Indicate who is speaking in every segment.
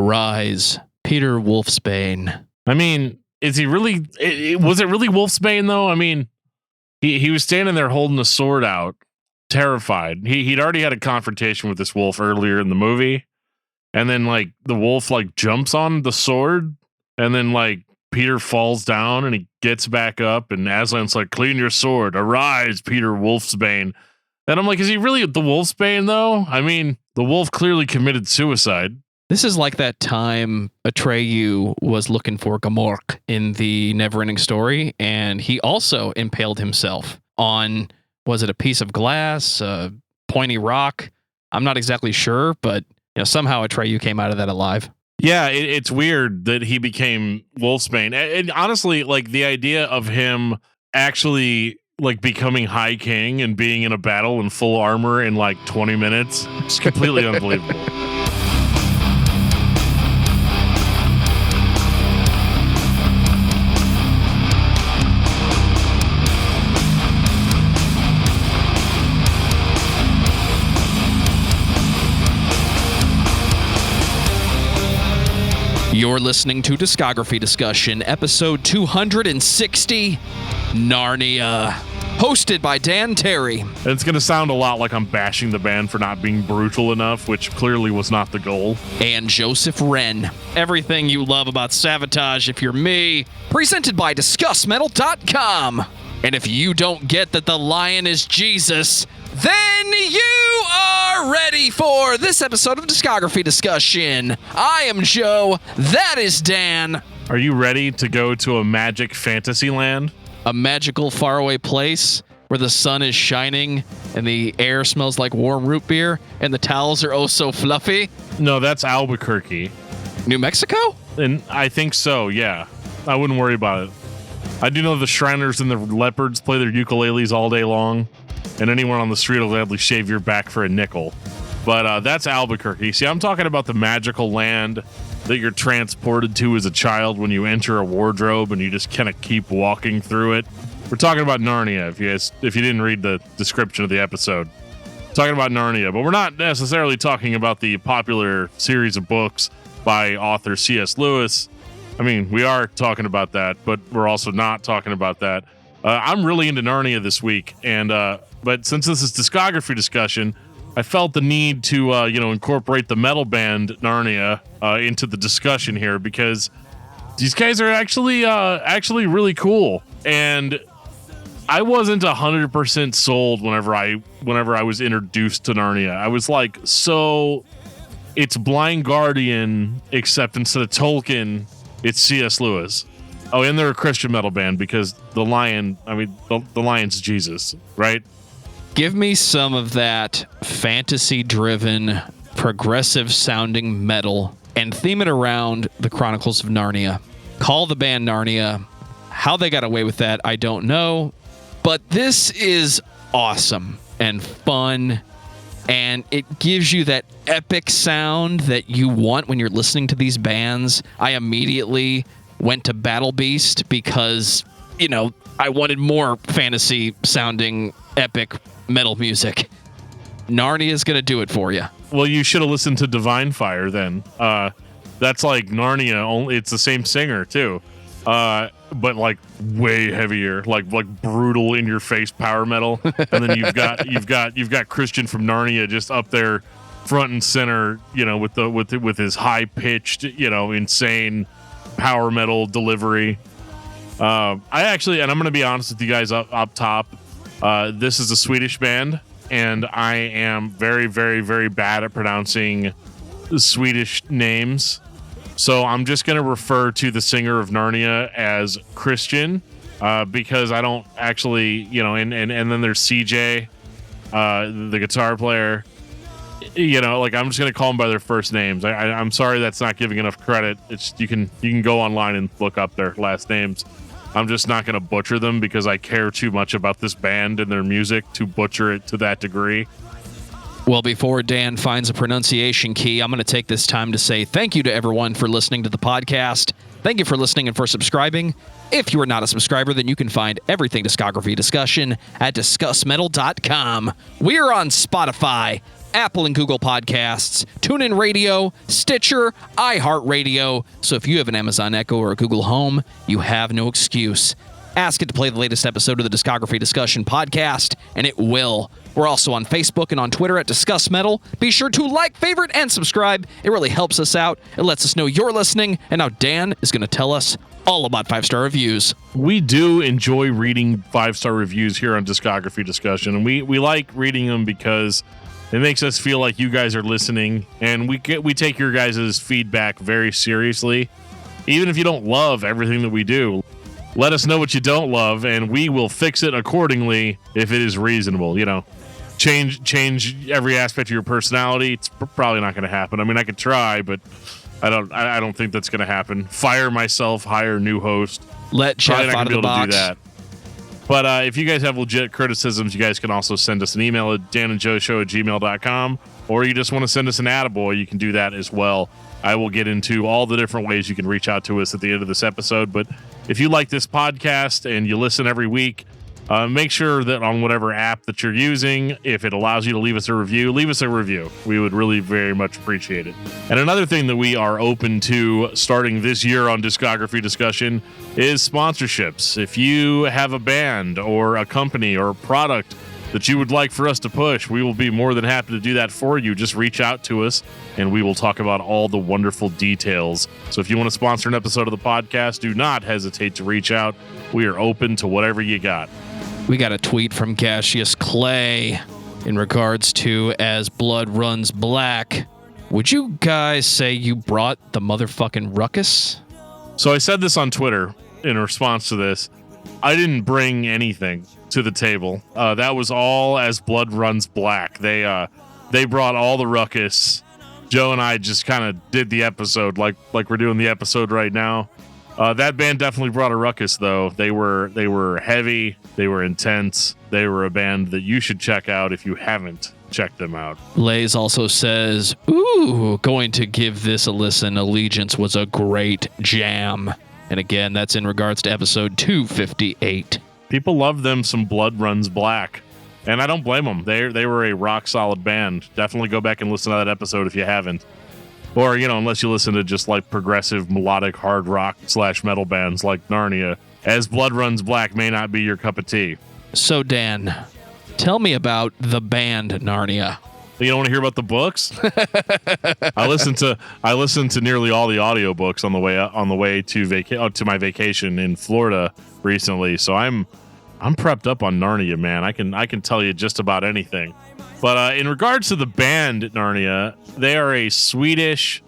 Speaker 1: Arise, Peter Wolfsbane.
Speaker 2: I mean, is he really? Was it really Wolfsbane though? I mean, he was standing there holding a sword out, terrified. He'd already had a confrontation with this wolf earlier in the movie, and then like the wolf like jumps on the sword, and then like Peter falls down and he gets back up, and Aslan's like, "Clean your sword, arise, Peter Wolfsbane." And I'm like, is he really the Wolfsbane though? I mean, the wolf clearly committed suicide.
Speaker 1: This is like that time Atreyu was looking for Gamork in the Neverending Story, and he also impaled himself on, was it a piece of glass, a pointy rock? I'm not exactly sure, but somehow Atreyu came out of that alive.
Speaker 2: Yeah, it's weird that he became Wolfsbane. And honestly, like the idea of him actually like becoming High King and being in a battle in full armor in like 20 minutes, it's completely unbelievable.
Speaker 1: You're listening to Discography Discussion, episode 260, Narnia, hosted by Dan Terry.
Speaker 2: And it's going to sound a lot like I'm bashing the band for not being brutal enough, which clearly was not the goal.
Speaker 1: And Joseph Wren. Everything you love about Savatage if you're me, presented by discussmetal.com. And if you don't get that the lion is Jesus, then you are ready for this episode of Discography Discussion. I am Joe. That is Dan.
Speaker 2: Are you ready to go to a magic fantasy land?
Speaker 1: A magical faraway place where the sun is shining and the air smells like warm root beer and the towels are oh so fluffy?
Speaker 2: No, that's Albuquerque.
Speaker 1: New Mexico?
Speaker 2: And I think so, yeah. I wouldn't worry about it. I do know the Shriners and the Leopards play their ukuleles all day long, and anyone on the street will gladly shave your back for a nickel. But that's Albuquerque. See, I'm talking about the magical land that you're transported to as a child when you enter a wardrobe and you just kind of keep walking through it. We're talking about Narnia, if you didn't read the description of the episode. Talking about Narnia, but we're not necessarily talking about the popular series of books by author C.S. Lewis. I mean, we are talking about that, but we're also not talking about that. I'm really into Narnia this week, and but since this is discography discussion, I felt the need to incorporate the metal band Narnia into the discussion here because these guys are actually really cool, and I wasn't 100% sold whenever I was introduced to Narnia. I was like, so it's Blind Guardian, except instead of Tolkien, it's C.S. Lewis. Oh, and they're a Christian metal band because the lion's Jesus, right?
Speaker 1: Give me some of that fantasy-driven, progressive-sounding metal and theme it around the Chronicles of Narnia. Call the band Narnia. How they got away with that, I don't know. But this is awesome and fun, and it gives you that epic sound that you want when you're listening to these bands. I immediately went to Battle Beast because, I wanted more fantasy-sounding epic metal music. Narnia is going to do it for you.
Speaker 2: Well, you should have listened to Divine Fire then. That's like Narnia, only it's the same singer too. But like way heavier, like brutal in your face power metal. And then you've got Christian from Narnia just up there front and center, with his high pitched, insane power metal delivery. And I'm going to be honest with you guys up top. This is a Swedish band, and I am very, very, very bad at pronouncing Swedish names. So I'm just going to refer to the singer of Narnia as Christian, because I don't actually, and then there's CJ, the guitar player. I'm just going to call them by their first names. I'm sorry that's not giving enough credit. It's you can go online and look up their last names. I'm just not going to butcher them because I care too much about this band and their music to butcher it to that degree.
Speaker 1: Well, before Dan finds a pronunciation key, I'm going to take this time to say thank you to everyone for listening to the podcast. Thank you for listening and for subscribing. If you are not a subscriber, then you can find everything Discography Discussion at discussmetal.com. We are on Spotify, Apple and Google Podcasts, TuneIn Radio, Stitcher, iHeartRadio. So if you have an Amazon Echo or a Google Home, you have no excuse. Ask it to play the latest episode of the Discography Discussion podcast, and it will. We're also on Facebook and on Twitter at Discuss Metal. Be sure to like, favorite, and subscribe. It really helps us out. It lets us know you're listening. And now Dan is going to tell us all about 5-star reviews.
Speaker 2: We do enjoy reading 5-star reviews here on Discography Discussion, and we like reading them because it makes us feel like you guys are listening, and we take your guys' feedback very seriously. Even if you don't love everything that we do, let us know what you don't love, and we will fix it accordingly if it is reasonable. Change every aspect of your personality. It's probably not going to happen. I mean, I could try, but I don't think that's going to happen. Fire myself, hire a new host.
Speaker 1: Let Jeff out of the box.
Speaker 2: Do that. But if you guys have legit criticisms, you guys can also send us an email at danandjoeshow@gmail.com, or you just want to send us an attaboy, you can do that as well. I will get into all the different ways you can reach out to us at the end of this episode. But if you like this podcast and you listen every week, make sure that on whatever app that you're using, if it allows you to leave us a review, leave us a review. We would really very much appreciate it. And another thing that we are open to starting this year on Discography Discussion is sponsorships. If you have a band or a company or a product that you would like for us to push, we will be more than happy to do that for you. Just reach out to us and we will talk about all the wonderful details. So if you want to sponsor an episode of the podcast, do not hesitate to reach out. We are open to whatever you got.
Speaker 1: We got a tweet from Gaseous Clay in regards to As Blood Runs Black. Would you guys say you brought the motherfucking ruckus?
Speaker 2: So I said this on Twitter in response to this. I didn't bring anything to the table. That was all As Blood Runs Black. They brought all the ruckus. Joe and I just kind of did the episode like we're doing the episode right now. That band definitely brought a ruckus, though. They were heavy. They were intense. They were a band that you should check out if you haven't checked them out.
Speaker 1: Lays also says, ooh, going to give this a listen. Allegiance was a great jam. And again, that's in regards to episode 258.
Speaker 2: People love them some Blood Runs Black. And I don't blame them. They were a rock solid band. Definitely go back and listen to that episode if you haven't. Or, unless you listen to just like progressive melodic hard rock / metal bands like Narnia, As Blood Runs Black may not be your cup of tea.
Speaker 1: So, Dan, tell me about the band Narnia.
Speaker 2: You don't want to hear about the books? I listened to nearly all the audiobooks on the way to my vacation in Florida recently. So I'm prepped up on Narnia, man. I can tell you just about anything. But in regards to the band Narnia, they are a Swedish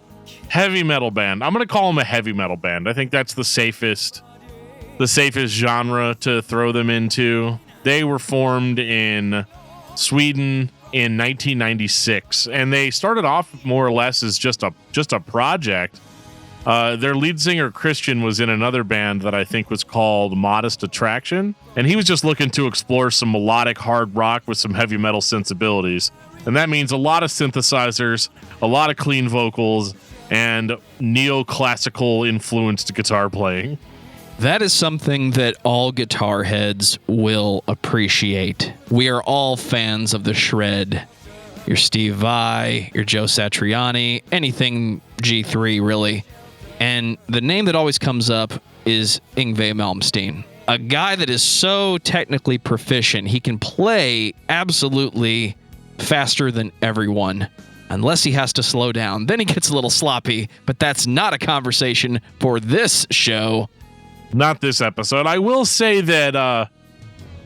Speaker 2: heavy metal band. I'm going to call them a heavy metal band. I think that's the safest genre to throw them into. They were formed in Sweden in 1996, and they started off more or less as just a project. Their lead singer Christian was in another band that I think was called Modest Attraction, and he was just looking to explore some melodic hard rock with some heavy metal sensibilities. And that means a lot of synthesizers, a lot of clean vocals, and neoclassical influenced guitar playing.
Speaker 1: That is something that all guitar heads will appreciate. We are all fans of the shred. Your Steve Vai, your Joe Satriani, anything G3 really. And the name that always comes up is Yngwie Malmsteen. A guy that is so technically proficient, he can play absolutely faster than everyone, unless he has to slow down. Then he gets a little sloppy, but that's not a conversation for this show.
Speaker 2: Not this episode. I will say that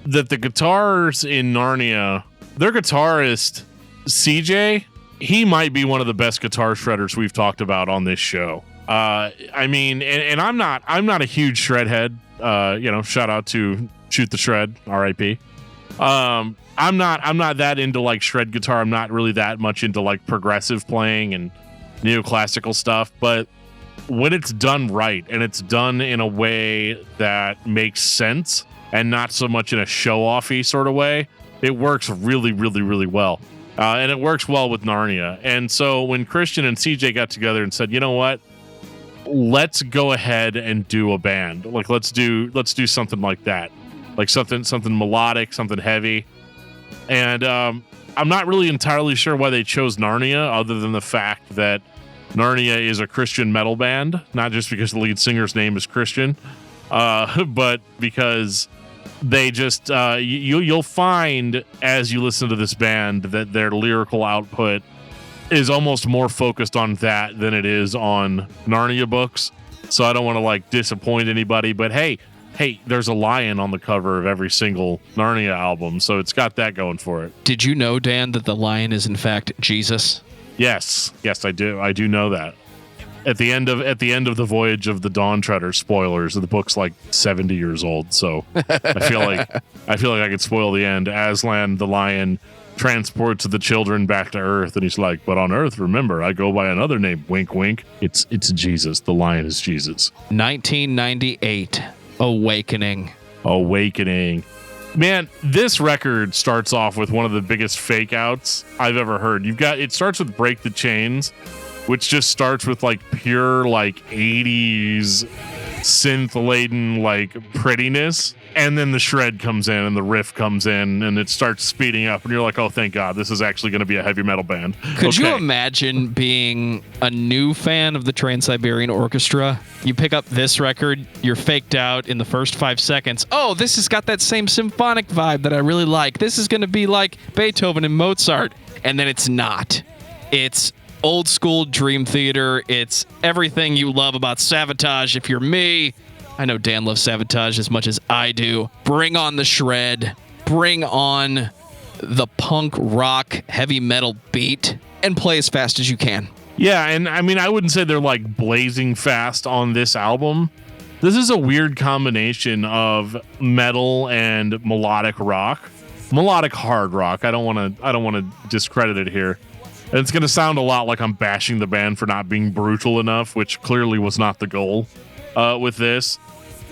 Speaker 2: the guitars in Narnia, their guitarist, CJ, he might be one of the best guitar shredders we've talked about on this show. I mean, and I'm not a huge shred head. Shout out to Shoot the Shred, R.I.P. I'm not that into like shred guitar. I'm not really that much into like progressive playing and neoclassical stuff, but when it's done right and it's done in a way that makes sense and not so much in a show-offy sort of way, it works really, really, really well. And it works well with Narnia. And so when Christian and CJ got together and said, you know what, let's go ahead and do a band. Like, let's do something like that. Like something melodic, something heavy. And I'm not really entirely sure why they chose Narnia, other than the fact that Narnia is a Christian metal band, not just because the lead singer's name is Christian, but because they just you'll find as you listen to this band that their lyrical output is almost more focused on that than it is on Narnia books. So I don't want to like disappoint anybody, but hey, there's a lion on the cover of every single Narnia album, so it's got that going for it.
Speaker 1: Did you know, Dan, that the lion is in fact Jesus?
Speaker 2: Yes, I do. I do know that. At the end of the Voyage of the Dawn Treader, spoilers, the book's like 70 years old, so I feel like I could spoil the end. Aslan the lion transports the children back to Earth, and he's like, "But on Earth, remember, I go by another name. Wink, wink. It's Jesus. The lion is Jesus."
Speaker 1: 1998, Awakening.
Speaker 2: Man, this record starts off with one of the biggest fake outs I've ever heard. It starts with Break the Chains, which just starts with like pure like 80s synth laden like prettiness. And then the shred comes in and the riff comes in and it starts speeding up and you're like, oh, thank God, this is actually going to be a heavy metal band.
Speaker 1: Could you imagine being a new fan of the Trans-Siberian Orchestra? You pick up this record, you're faked out in the first 5 seconds. Oh, this has got that same symphonic vibe that I really like. This is going to be like Beethoven and Mozart. And then it's not. It's old school Dream Theater. It's everything you love about Savatage if you're me. I know Dan loves Savatage as much as I do. Bring on the shred. Bring on the punk rock heavy metal beat and play as fast as you can.
Speaker 2: Yeah, and I mean, I wouldn't say they're like blazing fast on this album. This is a weird combination of metal and melodic rock. Melodic hard rock. I don't want to discredit it here. And it's going to sound a lot like I'm bashing the band for not being brutal enough, which clearly was not the goal with this.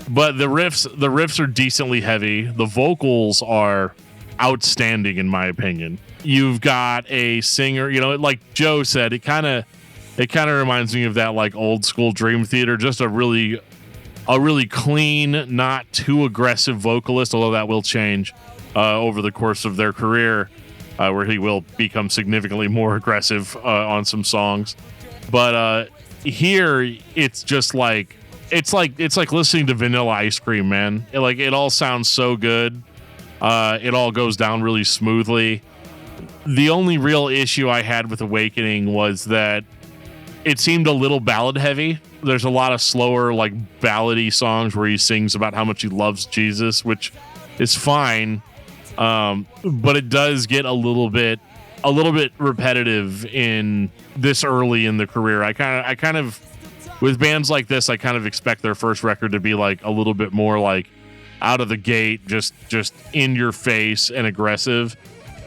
Speaker 2: But the riffs are decently heavy. The vocals are outstanding in my opinion. You've got a singer, like Joe said, it kind of reminds me of that like old school Dream Theater, just a really clean, not too aggressive vocalist, although that will change over the course of their career. Where he will become significantly more aggressive on some songs. But here, it's just like it's like listening to Vanilla Ice Cream, man. It all sounds so good. It all goes down really smoothly. The only real issue I had with Awakening was that it seemed a little ballad heavy. There's a lot of slower, like ballady songs where he sings about how much he loves Jesus, which is fine. But it does get a little bit repetitive in this early in the career. I kind of with bands like this, I kind of expect their first record to be like a little bit more like out of the gate, just in your face and aggressive.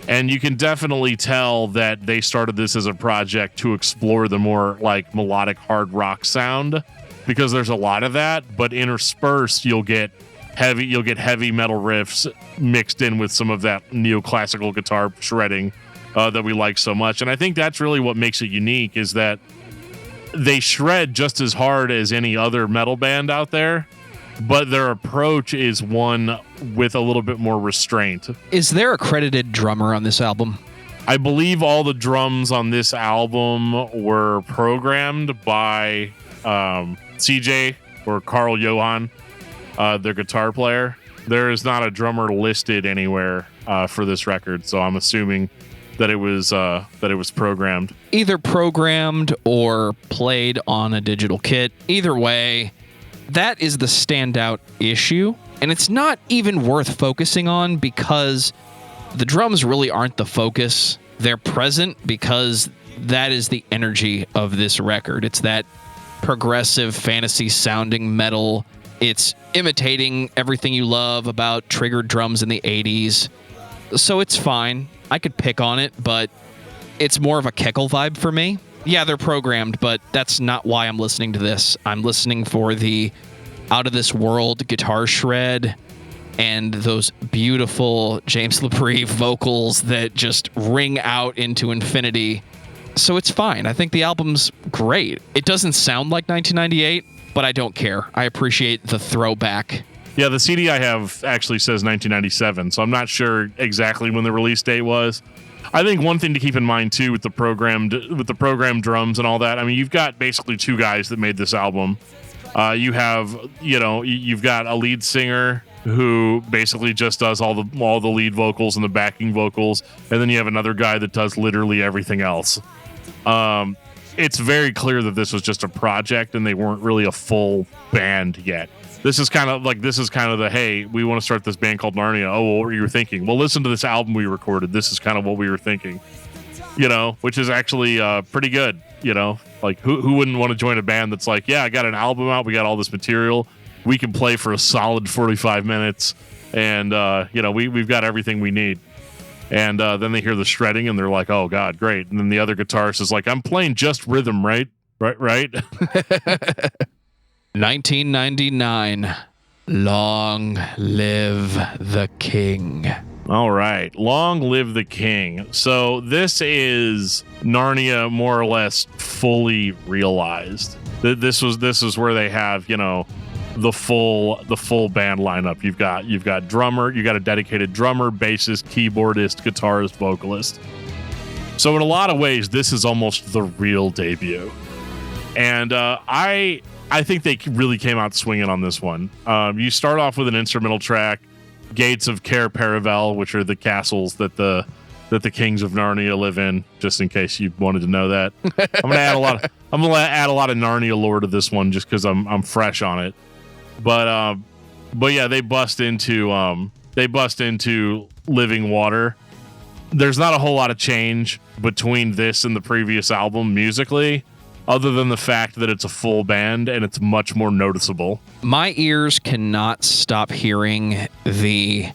Speaker 2: And you can definitely tell that they started this as a project to explore the more like melodic hard rock sound, because there's a lot of that, but interspersed you'll get heavy metal riffs mixed in with some of that neoclassical guitar shredding that we like so much. And I think that's really what makes it unique, is that they shred just as hard as any other metal band out there, but their approach is one with a little bit more restraint.
Speaker 1: Is there a credited drummer on this album?
Speaker 2: I believe all the drums on this album were programmed by CJ or Carl Johan, their guitar player. There is not a drummer listed anywhere for this record, so I'm assuming that it was programmed. Either
Speaker 1: programmed or played on a digital kit. Either way, that is the standout issue, and it's not even worth focusing on because the drums really aren't the focus. They're present because that is the energy of this record. It's that progressive fantasy sounding metal. It's imitating everything you love about triggered drums in the 80s. So it's fine. I could pick on it, but it's more of a Keckle vibe for me. Yeah, they're programmed, but that's not why I'm listening to this. I'm listening for the out-of-this-world guitar shred and those beautiful James LaPree vocals that just ring out into infinity. So it's fine. I think the album's great. It doesn't sound like 1998, but I don't care. I appreciate the throwback.
Speaker 2: Yeah, the CD I have actually says 1997, so I'm not sure exactly when the release date was. I think one thing to keep in mind too with the programmed drums and all that. I mean, you've got basically two guys that made this album. You've got a lead singer who basically just does all the lead vocals and the backing vocals, and then you have another guy that does literally everything else. It's very clear that this was just a project and they weren't really a full band yet. This is kind of the, hey, we want to start this band called Narnia. Oh, well, what were you thinking? Well, listen to this album we recorded. This is kind of what we were thinking, which is actually pretty good. Like who wouldn't want to join a band that's like, yeah, I got an album out. We got all this material. We can play for a solid 45 minutes. And, we've got everything we need. And then they hear the shredding and they're like, oh, God, great. And then the other guitarist is like, I'm playing just rhythm, right? Right.
Speaker 1: 1999. Long live the king.
Speaker 2: All right. Long live the king. So this is Narnia more or less fully realized. This is where they have, the full band lineup. You've got drummer, you got a dedicated drummer, bassist, keyboardist, guitarist, vocalist. So in a lot of ways, this is almost the real debut. And I think they really came out swinging on this one. You start off with an instrumental track, Gates of Cair Paravel, which are the castles that the kings of Narnia live in, just in case you wanted to know that. I'm gonna add a lot of Narnia lore to this one just because I'm fresh on it. But yeah, they bust into Living Water. There's not a whole lot of change between this and the previous album musically, other than the fact that it's a full band and it's much more noticeable.
Speaker 1: My ears cannot stop hearing the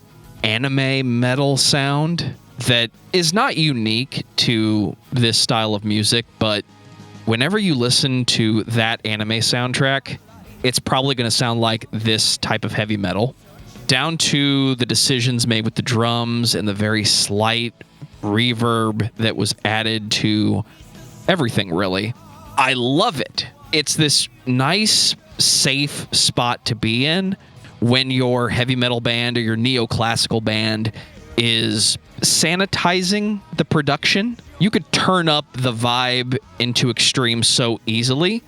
Speaker 1: anime metal sound that is not unique to this style of music, but whenever you listen to that anime soundtrack, it's probably going to sound like this type of heavy metal, down to the decisions made with the drums and the very slight reverb that was added to everything, really. I love it. It's this nice, safe spot to be in when your heavy metal band or your neoclassical band is sanitizing the production. You could turn up the vibe into extremes so easily,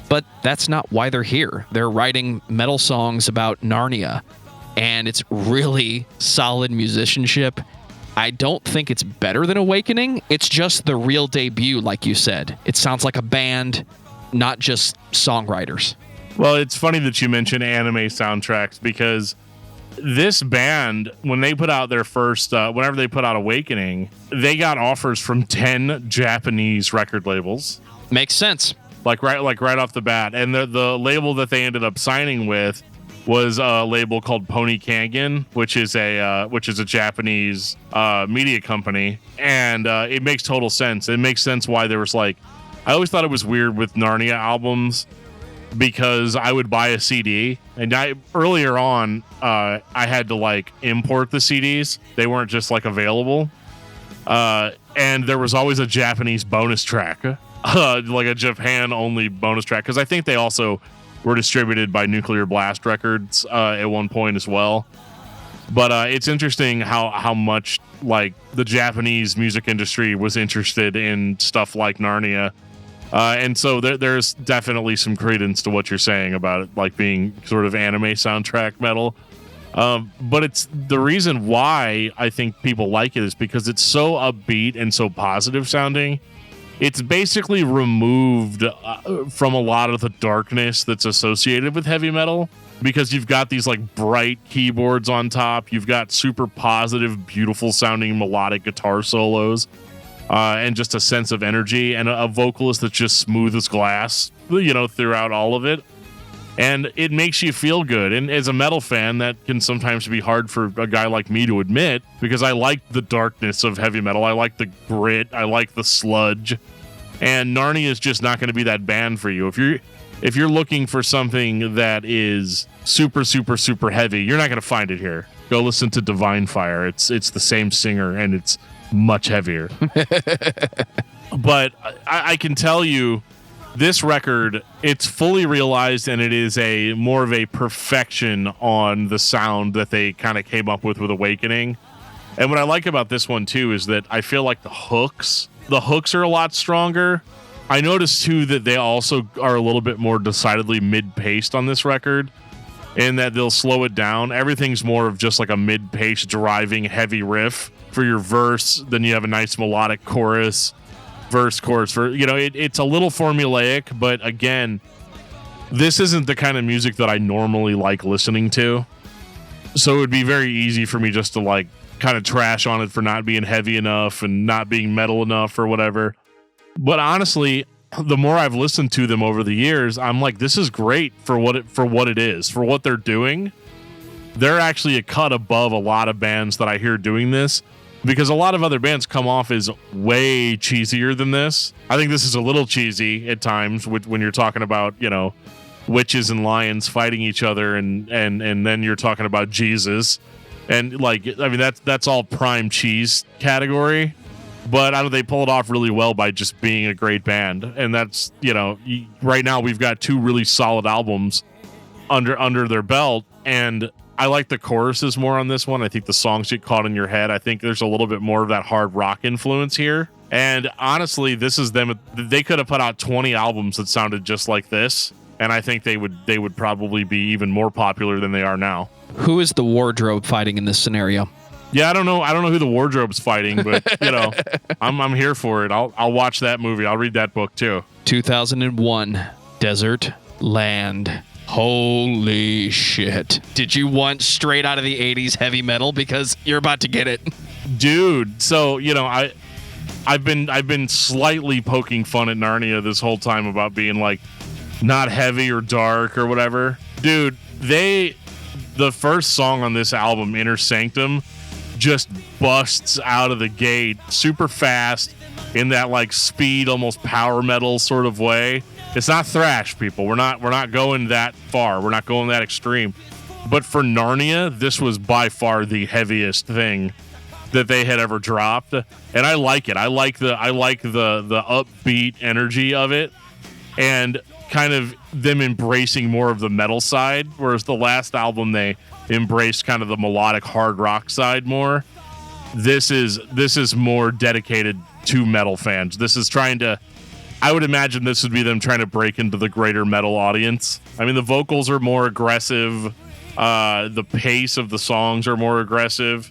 Speaker 1: but that's not why they're here. They're writing metal songs about Narnia, and it's really solid musicianship. I don't think it's better than Awakening. It's just the real debut, like you said. It sounds like a band, not just songwriters.
Speaker 2: Well, it's funny that you mention anime soundtracks because this band, when they put out their first, whenever they put out Awakening, they got offers from 10 Japanese record labels.
Speaker 1: Makes sense.
Speaker 2: Like right off the bat. And the label that they ended up signing with was a label called Pony Canyon, which is a Japanese media company, and it makes total sense. It makes sense why there was I always thought it was weird with Narnia albums because I would buy a CD, and earlier on I had to import the CDs. They weren't just available, and there was always a Japanese bonus track, like a Japan only bonus track, because I think they also were distributed by Nuclear Blast Records at one point as well. But it's interesting how much the Japanese music industry was interested in stuff like Narnia. And so there's definitely some credence to what you're saying about it being sort of anime soundtrack metal. But it's the reason why I think people like it is because it's so upbeat and so positive sounding. It's basically removed from a lot of the darkness that's associated with heavy metal because you've got these bright keyboards on top. You've got super positive, beautiful sounding melodic guitar solos, and just a sense of energy and a vocalist that's just smooth as glass, throughout all of it. And it makes you feel good. And as a metal fan, that can sometimes be hard for a guy like me to admit because I like the darkness of heavy metal. I like the grit. I like the sludge. And Narnia is just not going to be that band for you. If you're looking for something that is super, super, super heavy, you're not going to find it here. Go listen to Divine Fire. It's the same singer and it's much heavier. But I can tell you, this record, it's fully realized, and it is more of a perfection on the sound that they kind of came up with Awakening. And what I like about this one too is that I feel like the hooks are a lot stronger. I noticed too that they also are a little bit more decidedly mid-paced on this record, in that they'll slow it down. Everything's more of just like a mid-paced driving heavy riff for your verse. Then you have a nice melodic chorus, verse, chorus. It's a little formulaic, but again, this isn't the kind of music that I normally like listening to. So it would be very easy for me just to like kind of trash on it for not being heavy enough and not being metal enough or whatever. But honestly, the more I've listened to them over the years, I'm like, this is great for what it is, for what they're doing. They're actually a cut above a lot of bands that I hear doing this, because a lot of other bands come off as way cheesier than this. I think this is a little cheesy at times when you're talking about, witches and lions fighting each other, and then you're talking about Jesus. And that's all prime cheese category, but they pull it off really well by just being a great band. And that's, right now we've got 2 really solid albums under their belt. And I like the choruses more on this one. I think the songs get caught in your head. I think there's a little bit more of that hard rock influence here. And honestly, this is them. They could have put out 20 albums that sounded just like this, and I think they would probably be even more popular than they are now.
Speaker 1: Who is the wardrobe fighting in this scenario?
Speaker 2: Yeah, I don't know who the wardrobe's fighting, but I'm here for it. I'll watch that movie. I'll read that book too.
Speaker 1: 2001, Desert Land. Holy shit. Did you want straight out of the 80s heavy metal? Because you're about to get it.
Speaker 2: Dude, so, I've been slightly poking fun at Narnia this whole time about being like not heavy or dark or whatever. Dude, the first song on this album, Inner Sanctum, just busts out of the gate super fast in that like speed, almost power metal sort of way. It's not thrash, people. We're not going that far. We're not going that extreme. But for Narnia, this was by far the heaviest thing that they had ever dropped, and I like it. I like the upbeat energy of it, and kind of them embracing more of the metal side, whereas the last album they embraced kind of the melodic hard rock side more. This is more dedicated to metal fans. This is trying to, I would imagine this would be them trying to break into the greater metal audience. I mean, the vocals are more aggressive, the pace of the songs are more aggressive,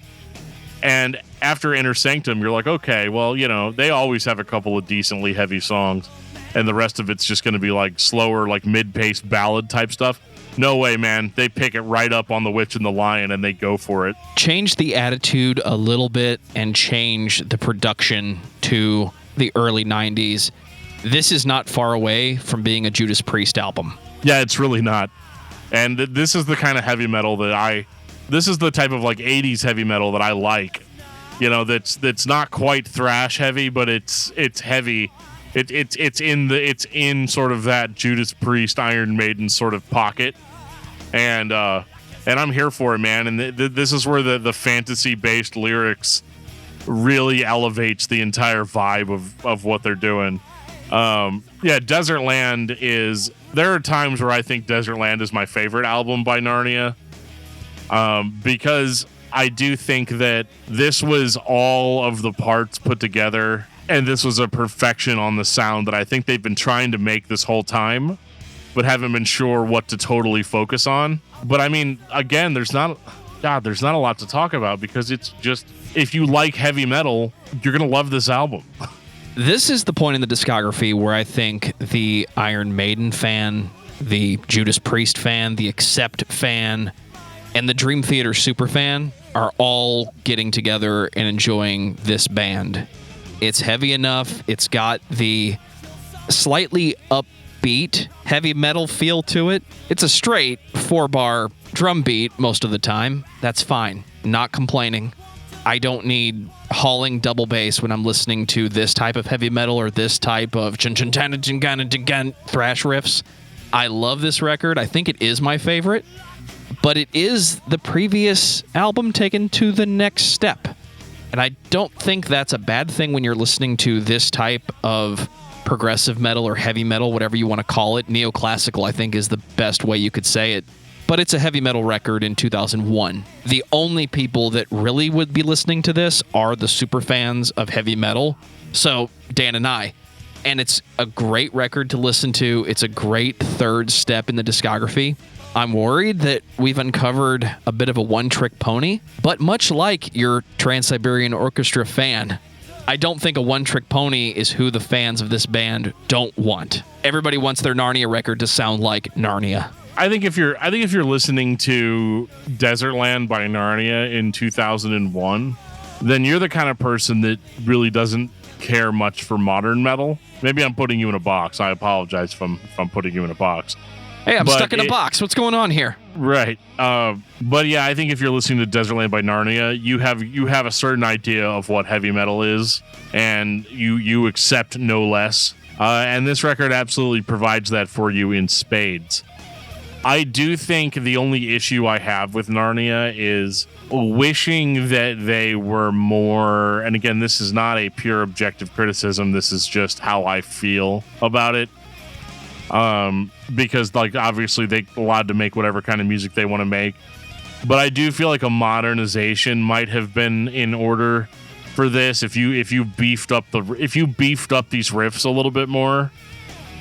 Speaker 2: and after Inner Sanctum, you're like, okay, well, they always have a couple of decently heavy songs, and the rest of it's just going to be like slower, like mid-paced ballad type stuff. No way, man. They pick it right up on The Witch and the Lion, and they go for it.
Speaker 1: Change the attitude a little bit and change the production to the early 90s. This is not far away from being a Judas Priest album.
Speaker 2: Yeah, it's really not. And this is the kind of heavy metal this is the type of like 80s heavy metal that I like. That's not quite thrash heavy, but it's heavy. It's in sort of that Judas Priest, Iron Maiden sort of pocket, and I'm here for it, man. And this is where the fantasy based lyrics really elevates the entire vibe of what they're doing. Desert Land is. There are times where I think Desert Land is my favorite album by Narnia, because I do think that this was all of the parts put together. And this was a perfection on the sound that I think they've been trying to make this whole time, but haven't been sure what to totally focus on. But I mean, again, there's not a lot to talk about, because it's just, if you like heavy metal, you're going to love this album.
Speaker 1: This is the point in the discography where I think the Iron Maiden fan, the Judas Priest fan, the Accept fan, and the Dream Theater super fan are all getting together and enjoying this band. It's heavy enough. It's got the slightly upbeat heavy metal feel to it. It's a straight 4-bar drum beat most of the time. That's fine. Not complaining. I don't need hauling double bass when I'm listening to this type of heavy metal or this type of thrash riffs. I love this record. I think it is my favorite, but it is the previous album taken to the next step. And I don't think that's a bad thing when you're listening to this type of progressive metal or heavy metal, whatever you want to call it. Neoclassical, I think, is the best way you could say it. But but it's a heavy metal record in 2001. The only people that really would be listening to this are the super fans of heavy metal. So Dan and I. And it's a great record to listen to. It's a great third step in the discography. I'm worried that we've uncovered a bit of a one-trick pony, but much like your Trans-Siberian Orchestra fan, I don't think a one-trick pony is who the fans of this band don't want. Everybody wants their Narnia record to sound like Narnia.
Speaker 2: I think if you're listening to Desertland by Narnia in 2001, then you're the kind of person that really doesn't care much for modern metal. Maybe I'm putting you in a box. I apologize if I'm putting you in a box.
Speaker 1: Hey, I'm stuck in a box. What's going on here?
Speaker 2: Right. But yeah, I think if you're listening to Desertland by Narnia, you have a certain idea of what heavy metal is, and you accept no less. And this record absolutely provides that for you in spades. I do think the only issue I have with Narnia is wishing that they were more, and again, this is not a pure objective criticism, this is just how I feel about it. Because like obviously they're allowed to make whatever kind of music they want to make. But I do feel like a modernization might have been in order for this if you beefed up these riffs a little bit more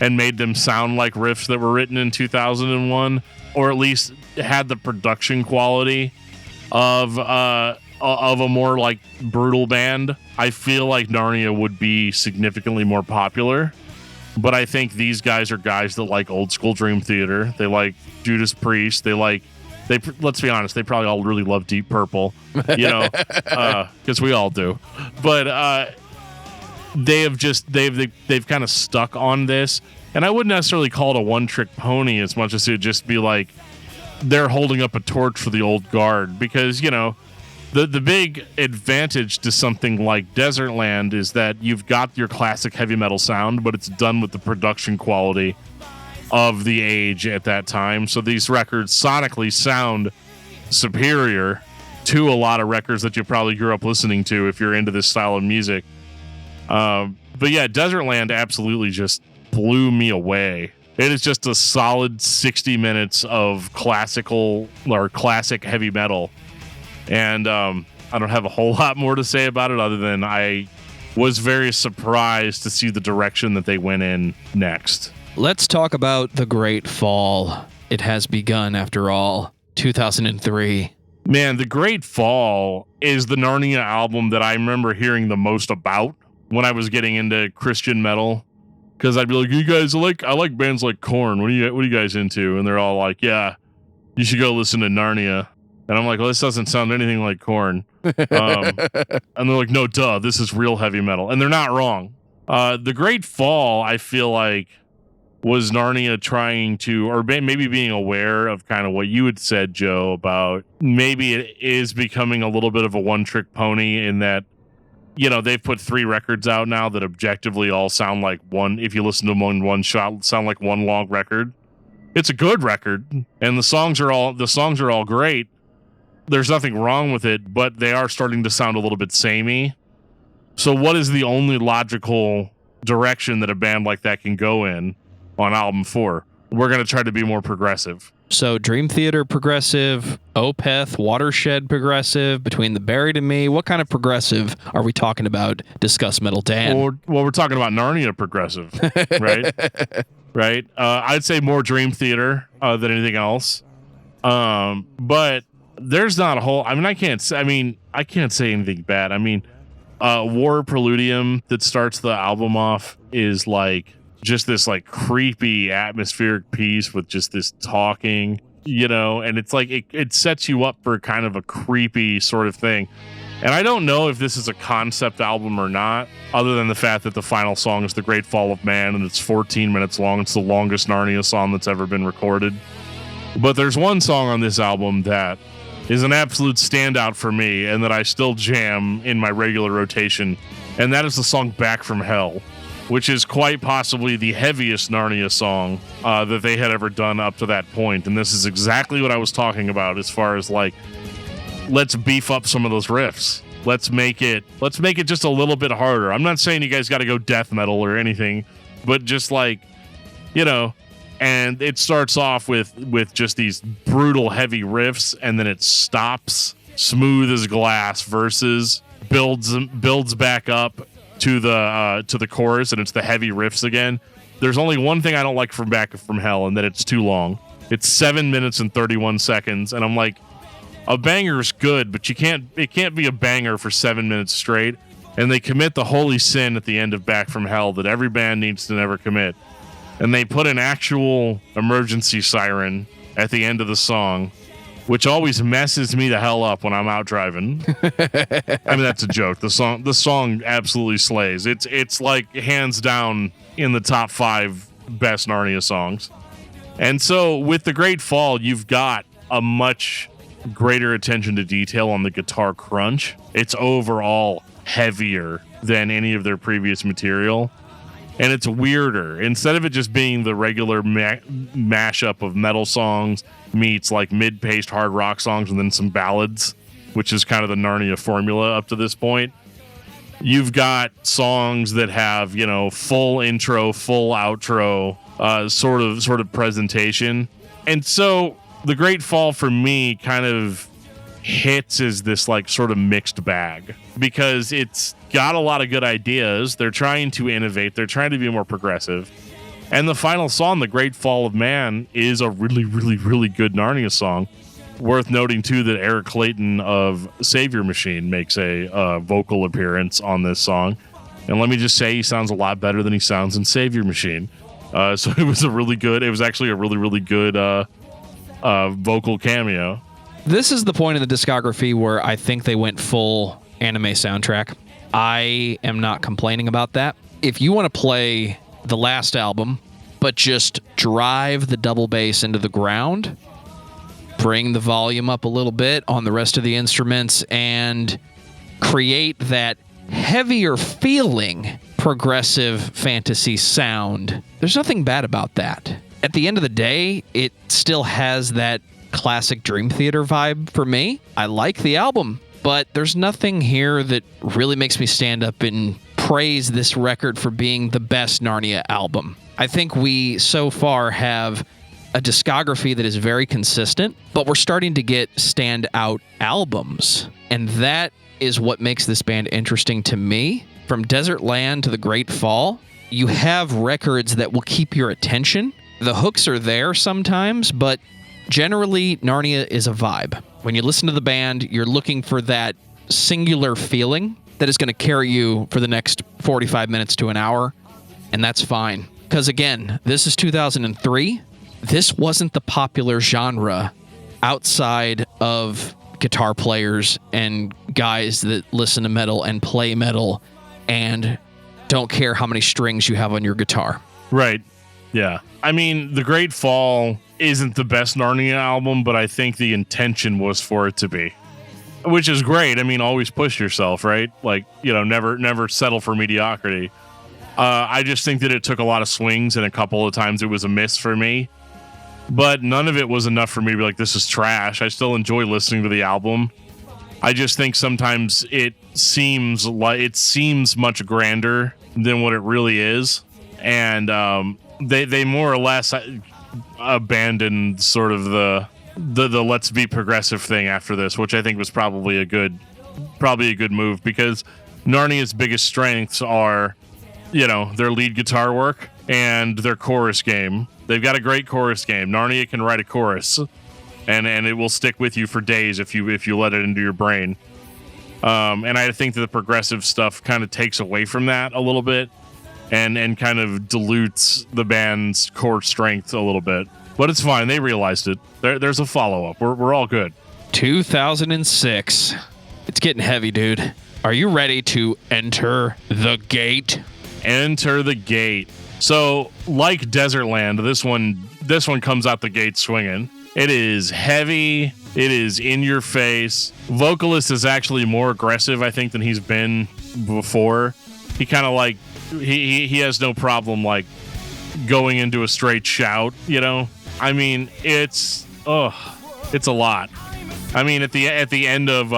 Speaker 2: and made them sound like riffs that were written in 2001, or at least had the production quality of a more like brutal band. I feel like Narnia would be significantly more popular. But I think these guys are guys that like old school Dream Theater. They like Judas Priest. Let's be honest, they probably all really love Deep Purple, because we all do. But they've kind of stuck on this, and I wouldn't necessarily call it a one-trick pony as much as it would just be like they're holding up a torch for the old guard, because the big advantage to something like Desertland is that you've got your classic heavy metal sound, but it's done with the production quality of the age at that time. So these records sonically sound superior to a lot of records that you probably grew up listening to if you're into this style of music. But yeah, Desertland absolutely just blew me away. It is just a solid 60 minutes of classic heavy metal. And I don't have a whole lot more to say about it other than I was very surprised to see the direction that they went in next.
Speaker 1: Let's talk about The Great Fall. It has begun, after all. 2003.
Speaker 2: Man, The Great Fall is the Narnia album that I remember hearing the most about when I was getting into Christian metal. Because I'd be like, you guys, I like bands like Korn. What are you guys into? And they're all like, yeah, you should go listen to Narnia. And I'm like, well, this doesn't sound anything like Korn. And they're like, no, duh, this is real heavy metal. And they're not wrong. The Great Fall, I feel like, was Narnia trying to, or maybe being aware of kind of what you had said, Joe, about maybe it is becoming a little bit of a one-trick pony in that, they've put 3 records out now that objectively all sound like one, if you listen to them in one shot, sound like one long record. It's a good record, and the songs are all great. There's nothing wrong with it, but they are starting to sound a little bit samey. So what is the only logical direction that a band like that can go in on album 4? We're going to try to be more progressive.
Speaker 1: So Dream Theater progressive, Opeth, Watershed progressive, Between the Buried and Me. What kind of progressive are we talking about? Discuss Metal Dan.
Speaker 2: Well, we're talking about Narnia progressive, right? Right. I'd say more Dream Theater than anything else. But there's not a whole. I can't say anything bad. War Preludium that starts the album off is like just this like creepy atmospheric piece with just this talking, and it's like it sets you up for kind of a creepy sort of thing. And I don't know if this is a concept album or not, other than the fact that the final song is The Great Fall of Man, and it's 14 minutes long. It's the longest Narnia song that's ever been recorded. But there's one song on this album that is an absolute standout for me and that I still jam in my regular rotation, and that is the song Back from Hell, which is quite possibly the heaviest Narnia song that they had ever done up to that point. And this is exactly what I was talking about as far as like, let's beef up some of those riffs. Let's make it just a little bit harder. I'm not saying you guys got to go death metal or anything, but just like, And it starts off with just these brutal heavy riffs, and then it stops, smooth as glass verses, builds back up to the chorus, and it's the heavy riffs again. There's only one thing I don't like from Back from Hell, and that it's too long. It's 7 minutes and 31 seconds, and I'm like, a banger's good, but it can't be a banger for 7 minutes straight. And they commit the holy sin at the end of Back from Hell that every band needs to never commit. And they put an actual emergency siren at the end of the song, which always messes me the hell up when I'm out driving. I mean, that's a joke. The song absolutely slays. It's like hands down in the top 5 best Narnia songs. And so with The Great Fall, you've got a much greater attention to detail on the guitar crunch. It's overall heavier than any of their previous material. And it's weirder. Instead of it just being the regular mashup of metal songs meets like mid-paced hard rock songs and then some ballads, which is kind of the Narnia formula up to this point, you've got songs that have, full intro, full outro, sort of presentation. And so The Great Fall for me kind of hits as this like sort of mixed bag, because it's got a lot of good ideas. They're trying to innovate. They're trying to be more progressive. And the final song, The Great Fall of Man, is a really, really, really good Narnia song. Worth noting, too, that Eric Clayton of Savior Machine makes a vocal appearance on this song. And let me just say, he sounds a lot better than he sounds in Savior Machine. So it was actually a really, really good vocal cameo.
Speaker 1: This is the point in the discography where I think they went full anime soundtrack. I am not complaining about that. If you want to play the last album, but just drive the double bass into the ground, bring the volume up a little bit on the rest of the instruments, and create that heavier feeling progressive fantasy sound, there's nothing bad about that. At the end of the day, it still has that classic Dream Theater vibe for me. I like the album, but there's nothing here that really makes me stand up and praise this record for being the best Narnia album. I think we so far have a discography that is very consistent, but we're starting to get standout albums. And that is what makes this band interesting to me. From Desert Land to The Great Fall, you have records that will keep your attention. The hooks are there sometimes, but generally, Narnia is a vibe. When you listen to the band, you're looking for that singular feeling that is going to carry you for the next 45 minutes to an hour, and that's fine. Because again, this is 2003. This wasn't the popular genre outside of guitar players and guys that listen to metal and play metal and don't care how many strings you have on your guitar.
Speaker 2: Right. Yeah. I mean, The Great Fall isn't the best Narnia album, but I think the intention was for it to be, which is great. I mean, always push yourself, right? Like, never settle for mediocrity. I just think that it took a lot of swings, and a couple of times it was a miss for me, but none of it was enough for me to be like, this is trash. I still enjoy listening to the album. I just think sometimes it seems much grander than what it really is. And, they more or less abandoned sort of the let's be progressive thing after this, which I think was probably a good move, because Narnia's biggest strengths are, their lead guitar work and their chorus game. They've got a great chorus game. Narnia can write a chorus, and it will stick with you for days if you let it into your brain. And I think that the progressive stuff kind of takes away from that a little bit. And kind of dilutes the band's core strength a little bit. But it's fine. They realized it. There's a follow-up. We're all good.
Speaker 1: 2006. It's getting heavy, dude. Are you ready to enter the gate?
Speaker 2: Enter the gate. So, like Desert Land, this one comes out the gate swinging. It is heavy. It is in your face. Vocalist is actually more aggressive, I think, than he's been before. He kind of like... He has no problem like going into a straight shout, I mean, it's a lot. I mean, at the end of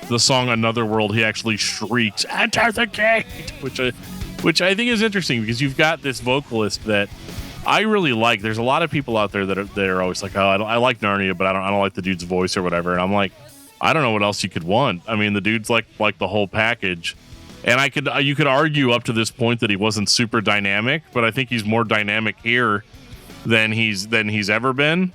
Speaker 2: the song Another World, he actually shrieks, "Enter the gate," which I think is interesting, because you've got this vocalist that I really like. There's a lot of people out there that are always like, oh, I like Narnia, but I don't like the dude's voice or whatever. And I'm like, I don't know what else you could want. I mean, the dude's like the whole package. And you could argue up to this point that he wasn't super dynamic, but I think he's more dynamic here than he's ever been.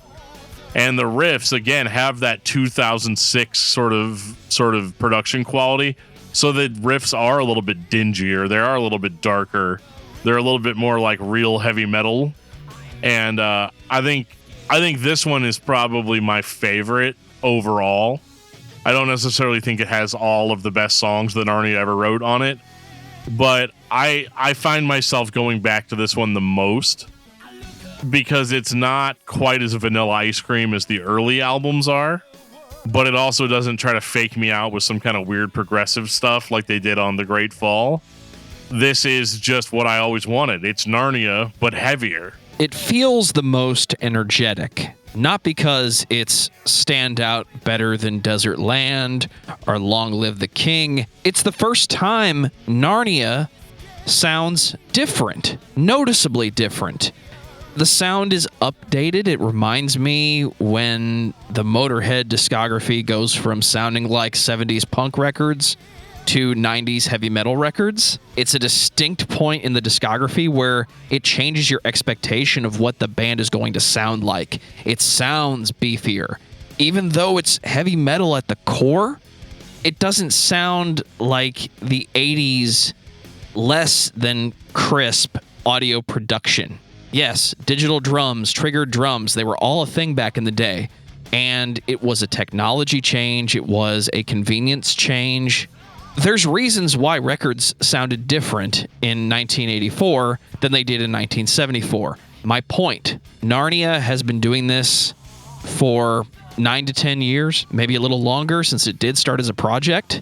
Speaker 2: And the riffs again have that 2006 sort of production quality. So the riffs are a little bit dingier. They are a little bit darker. They're a little bit more like real heavy metal. And I think this one is probably my favorite overall. I don't necessarily think it has all of the best songs that Narnia ever wrote on it, but I find myself going back to this one the most because it's not quite as vanilla ice cream as the early albums are, but it also doesn't try to fake me out with some kind of weird progressive stuff like they did on The Great Fall. This is just what I always wanted. It's Narnia, but heavier.
Speaker 1: It feels the most energetic. Not because it's stand out better than Desert Land or Long Live the King. It's the first time Narnia sounds different, noticeably different. The sound is updated. It reminds me when the Motorhead discography goes from sounding like 70s punk records to 90s heavy metal records. It's a distinct point in the discography where it changes your expectation of what the band is going to sound like. It sounds beefier. Even though it's heavy metal at the core, it doesn't sound like the 80s less than crisp audio production. Yes, digital drums, triggered drums, they were all a thing back in the day. And it was a technology change. It was a convenience change. There's reasons why records sounded different in 1984 than they did in 1974. My point, Narnia has been doing this for 9 to 10 years, maybe a little longer since it did start as a project,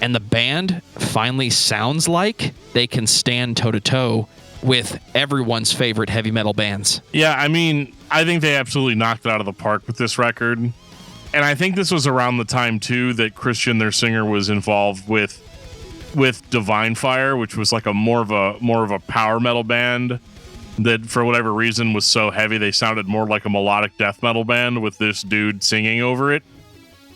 Speaker 1: and the band finally sounds like they can stand toe-to-toe with everyone's favorite heavy metal bands.
Speaker 2: Yeah, I mean, I think they absolutely knocked it out of the park with this record. And I think this was around the time, too, that Christian, their singer, was involved with Divine Fire, which was like more of a power metal band that, for whatever reason, was so heavy they sounded more like a melodic death metal band with this dude singing over it.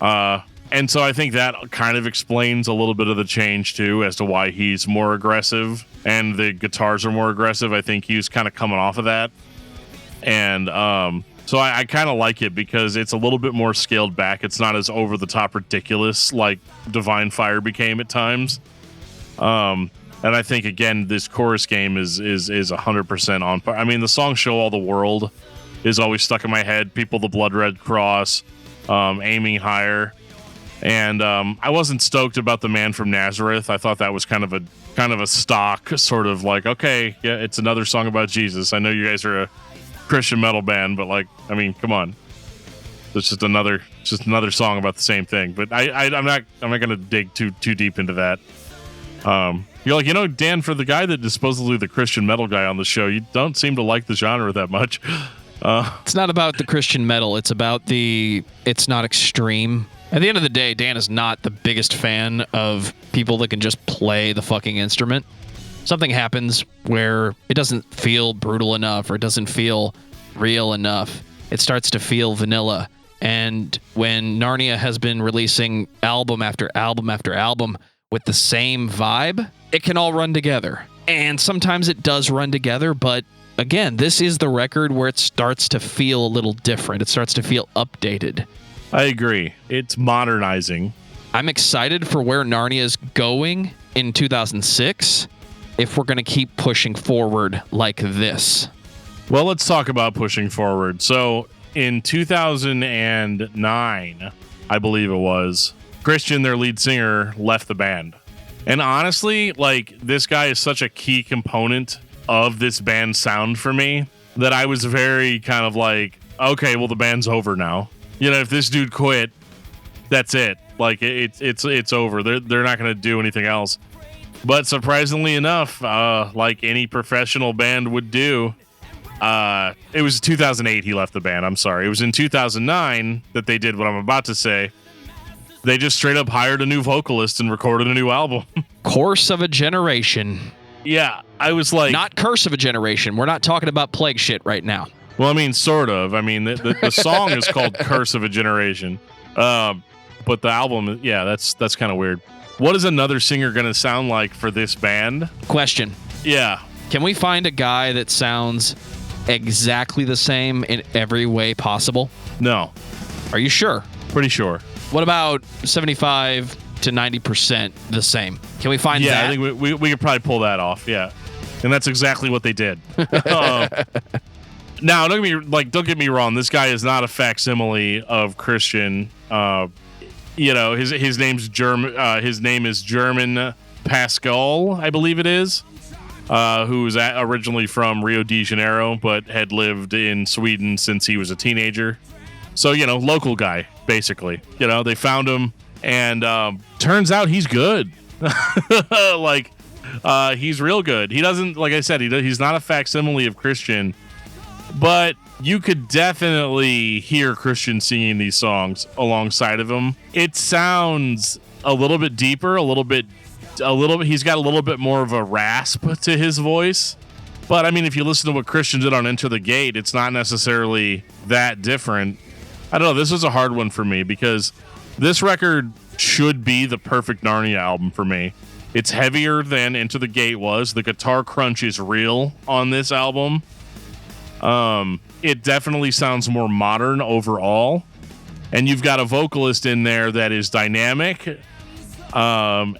Speaker 2: And so I think that kind of explains a little bit of the change, too, as to why he's more aggressive and the guitars are more aggressive. I think he was kind of coming off of that. And so I kind of like it because it's a little bit more scaled back. It's not as over the top ridiculous like Divine Fire became at times. And I think again, this chorus game is 100% on par. I mean, the song "Show All the World" is always stuck in my head. People, the Blood Red Cross, Aiming Higher, and I wasn't stoked about The Man from Nazareth. I thought that was kind of a stock sort of like, okay, yeah, it's another song about Jesus. I know you guys are a Christian metal band, but like, I mean, come on, it's just another song about the same thing. But I'm not gonna dig too deep into that. You're like, Dan, for the guy that is supposedly the Christian metal guy on the show, you don't seem to like the genre that much.
Speaker 1: It's not about the Christian metal. It's about it's not extreme. At the end of the day, Dan is not the biggest fan of people that can just play the fucking instrument. Something happens where it doesn't feel brutal enough or it doesn't feel real enough. It starts to feel vanilla. And when Narnia has been releasing album after album after album with the same vibe, it can all run together. And sometimes it does run together, but again, this is the record where it starts to feel a little different. It starts to feel updated.
Speaker 2: I agree. It's modernizing.
Speaker 1: I'm excited for where Narnia is going in 2006. If we're going to keep pushing forward like this.
Speaker 2: Well, let's talk about pushing forward. So in 2009, I believe it was, Christian, their lead singer, left the band. And honestly, like, this guy is such a key component of this band's sound for me that I was very kind of like, okay, well, the band's over now. If this dude quit, that's it. Like, it's over. They're not going to do anything else. But surprisingly enough, like any professional band would do, it was 2008 he left the band. I'm sorry. It was in 2009 that they did what I'm about to say. They just straight up hired a new vocalist and recorded a new album.
Speaker 1: Course of a generation.
Speaker 2: Yeah, I was like...
Speaker 1: Not Curse of a Generation. We're not talking about plague shit right now.
Speaker 2: Well, I mean, sort of. I mean, the song is called Curse of a Generation. But the album, yeah, that's kind of weird. What is another singer going to sound like for this band?
Speaker 1: Question.
Speaker 2: Yeah.
Speaker 1: Can we find a guy that sounds exactly the same in every way possible?
Speaker 2: No.
Speaker 1: Are you sure?
Speaker 2: Pretty sure.
Speaker 1: What about 75 to 90% the same? Can we find that?
Speaker 2: Yeah, I think we could probably pull that off, yeah. And that's exactly what they did. Now, don't get me wrong. This guy is not a facsimile of Christian. His name's German. His name is German Pascal, I believe it is. Who was originally from Rio de Janeiro, but had lived in Sweden since he was a teenager. So, local guy, basically. They found him, and turns out he's good. He's real good. He doesn't, like I said, he's not a facsimile of Christian, but you could definitely hear Christian singing these songs alongside of him. It sounds a little bit deeper, he's got a little bit more of a rasp to his voice. But I mean, if you listen to what Christian did on Enter the Gate, it's not necessarily that different. I don't know. This was a hard one for me because this record should be the perfect Narnia album for me. It's heavier than Enter the Gate was. The guitar crunch is real on this album. It definitely sounds more modern overall. And you've got a vocalist in there that is dynamic and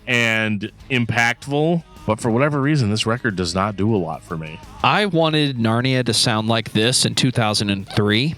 Speaker 2: impactful. But for whatever reason, this record does not do a lot for me.
Speaker 1: I wanted Narnia to sound like this in 2003.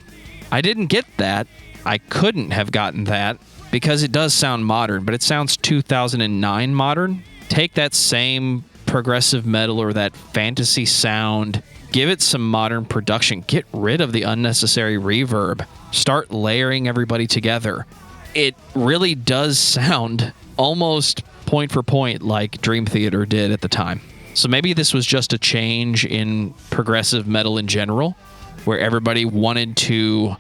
Speaker 1: I didn't get that. I couldn't have gotten that because it does sound modern, but it sounds 2009 modern. Take that same progressive metal or that fantasy sound, give it some modern production, get rid of the unnecessary reverb, start layering everybody together. It really does sound almost point for point like Dream Theater did at the time. So maybe this was just a change in progressive metal in general, where everybody wanted to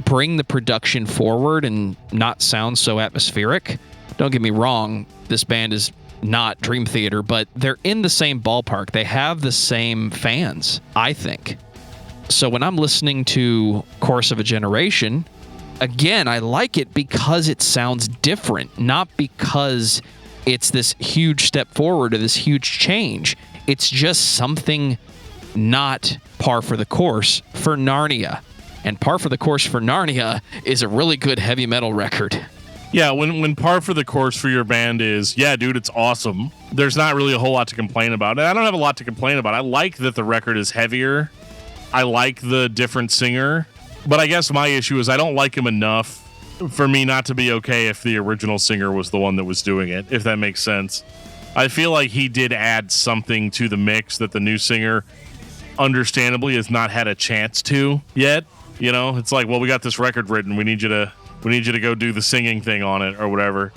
Speaker 1: bring the production forward and not sound so atmospheric. Don't get me wrong, this band is not Dream Theater, but they're in the same ballpark. They have the same fans, I think. So when I'm listening to Course of a Generation, again, I like it because it sounds different, not because it's this huge step forward or this huge change. It's just something not par for the course for Narnia. And Par for the Course for Narnia is a really good heavy metal record.
Speaker 2: Yeah, when par for the course for your band is, yeah, dude, it's awesome. There's not really a whole lot to complain about. And I don't have a lot to complain about. I like that the record is heavier. I like the different singer. But I guess my issue is I don't like him enough for me not to be okay if the original singer was the one that was doing it, if that makes sense. I feel like he did add something to the mix that the new singer, understandably, has not had a chance to yet. It's like, well, we got this record written. We need you to go do the singing thing on it or whatever.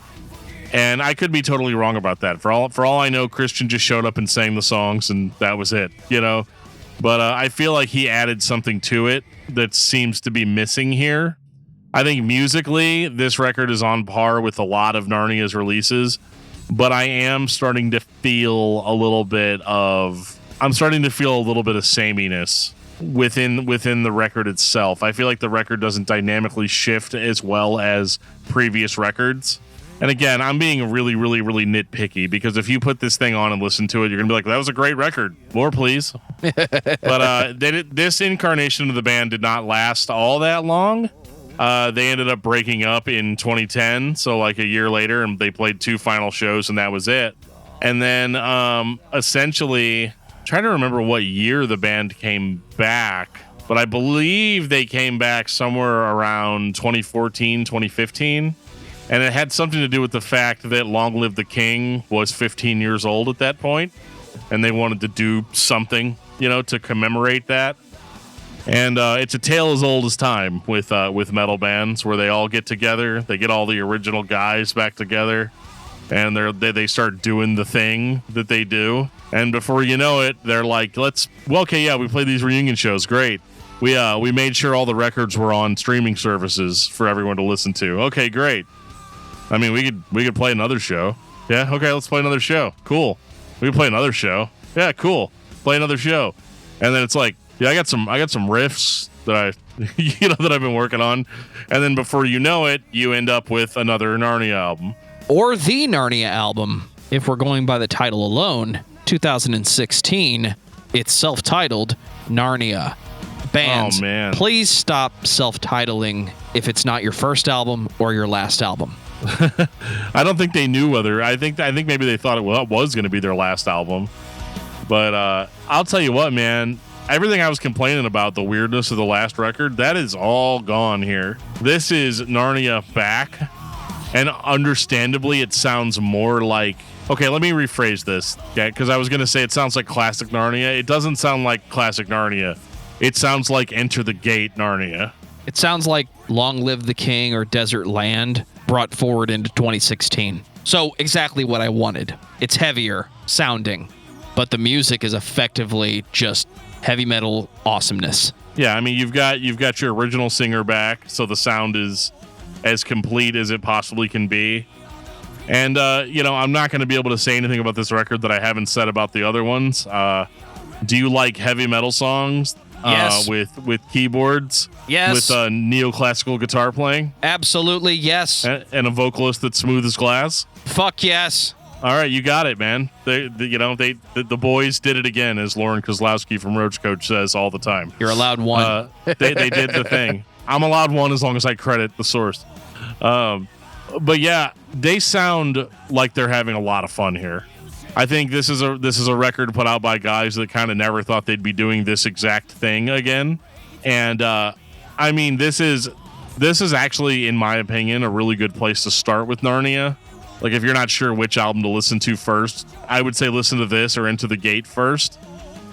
Speaker 2: And I could be totally wrong about that. For all I know, Christian just showed up and sang the songs and that was it, But I feel like he added something to it that seems to be missing here. I think musically, this record is on par with a lot of Narnia's releases, but I am starting to feel a little bit of sameness within the record itself. I feel like the record doesn't dynamically shift as well as previous records. And again, I'm being really, really, really nitpicky because if you put this thing on and listen to it, you're going to be like, that was a great record. More, please. But this incarnation of the band did not last all that long. They ended up breaking up in 2010, so like a year later, and they played 2 final shows, and that was it. And then essentially... trying to remember what year the band came back, but I believe they came back somewhere around 2014, 2015. And it had something to do with the fact that Long Live the King was 15 years old at that point, and they wanted to do something, to commemorate that. And it's a tale as old as time with metal bands where they all get together, they get all the original guys back together, and they start doing the thing that they do. And before you know it, they're like, we played these reunion shows. Great. We made sure all the records were on streaming services for everyone to listen to. Okay, great. I mean, we could play another show. Yeah, okay, let's play another show. Cool. We can play another show. Yeah, cool. Play another show. And then it's like, yeah, I got some riffs that that I've been working on. And then before you know it, you end up with another Narnia album.
Speaker 1: Or the Narnia album, if we're going by the title alone. 2016, it's self-titled Narnia. Bands,
Speaker 2: oh, man.
Speaker 1: Please stop self-titling if it's not your first album or your last album.
Speaker 2: I don't think they knew whether. I think maybe they thought it was going to be their last album. But I'll tell you what, man. Everything I was complaining about, the weirdness of the last record, that is all gone here. This is Narnia back. And understandably, it sounds more like... Okay, let me rephrase this. Yeah, because I was going to say it sounds like classic Narnia. It doesn't sound like classic Narnia. It sounds like Enter the Gate Narnia.
Speaker 1: It sounds like Long Live the King or Desert Land brought forward into 2016. So exactly what I wanted. It's heavier sounding, but the music is effectively just heavy metal awesomeness.
Speaker 2: Yeah, I mean, you've got your original singer back, so the sound is as complete as it possibly can be. And, I'm not going to be able to say anything about this record that I haven't said about the other ones. Do you like heavy metal songs?
Speaker 1: Yes.
Speaker 2: With keyboards?
Speaker 1: Yes.
Speaker 2: With neoclassical guitar playing?
Speaker 1: Absolutely, yes.
Speaker 2: And a vocalist that's smooth as glass?
Speaker 1: Fuck yes.
Speaker 2: All right, you got it, man. The boys did it again, as Lauren Kozlowski from Roach Coach says all the time.
Speaker 1: You're allowed one.
Speaker 2: They did the thing. I'm allowed one as long as I credit the source. But yeah, they sound like they're having a lot of fun here. I think this is a record put out by guys that kind of never thought they'd be doing this exact thing again. And I mean, this is actually, in my opinion, a really good place to start with Narnia. Like, if you're not sure which album to listen to first, I would say listen to this or Into the Gate first,